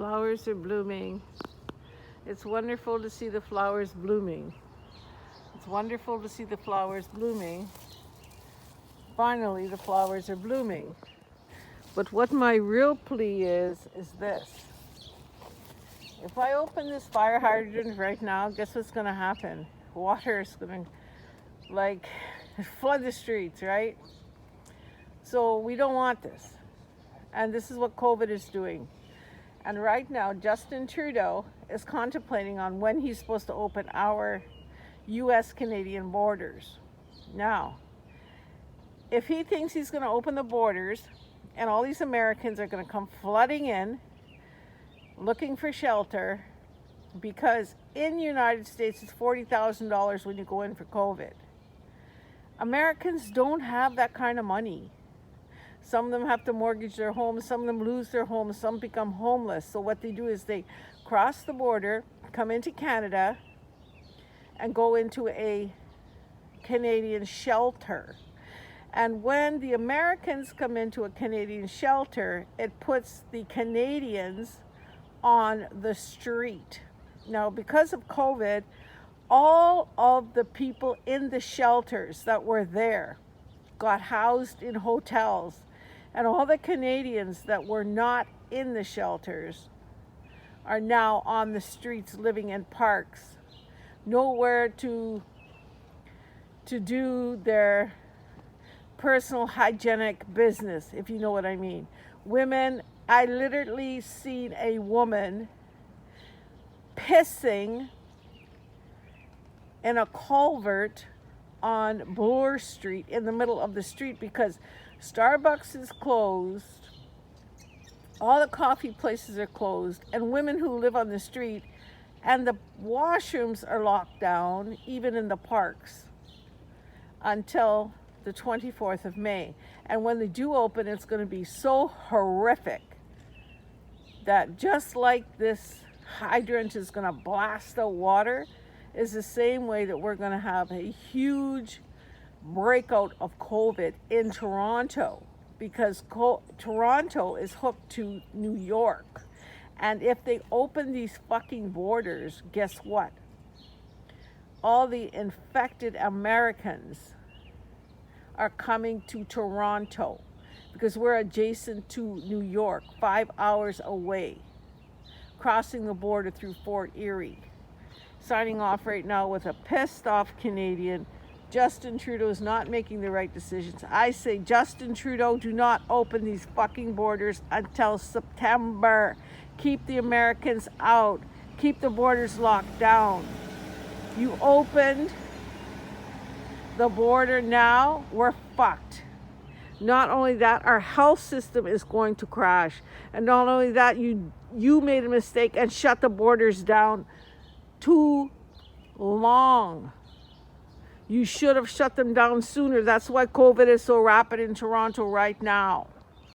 flowers are blooming. It's wonderful to see the flowers blooming. It's wonderful to see the flowers blooming. Finally, the flowers are blooming. But what my real plea is this. If I open this fire hydrant right now, guess what's going to happen? Water is going to, flood the streets, right? So we don't want this. And this is what COVID is doing. And right now, Justin Trudeau is contemplating on when he's supposed to open our U.S.-Canadian borders. Now, if he thinks he's going to open the borders and all these Americans are going to come flooding in, looking for shelter, because in the United States it's $40,000 when you go in for COVID. Americans don't have that kind of money. Some of them have to mortgage their homes, some of them lose their homes, some become homeless. So what they do is they cross the border, come into Canada, and go into a Canadian shelter. And when the Americans come into a Canadian shelter, it puts the Canadians on the street. Now, because of COVID, all of the people in the shelters that were there got housed in hotels, and all the Canadians that were not in the shelters are now on the streets living in parks, nowhere to do their personal hygienic business, if you know what I mean. Women, I literally seen a woman pissing in a culvert on Bloor Street in the middle of the street because Starbucks is closed, all the coffee places are closed, and women who live on the street, and the washrooms are locked down, even in the parks, until the 24th of May. And when they do open, it's going to be so horrific that just like this hydrant is going to blast the water, is the same way that we're going to have a huge breakout of COVID in Toronto, because Toronto is hooked to New York. And if they open these fucking borders, guess what? All the infected Americans are coming to Toronto because we're adjacent to New York, 5 hours away, crossing the border through Fort Erie. Signing off right now with a pissed off Canadian. Justin Trudeau is not making the right decisions. I say, Justin Trudeau, do not open these fucking borders until September. Keep the Americans out. Keep the borders locked down. You opened the border now, we're fucked. Not only that, our health system is going to crash. And not only that, you made a mistake and shut the borders down too long. You should have shut them down sooner. That's why COVID is so rapid in Toronto right now.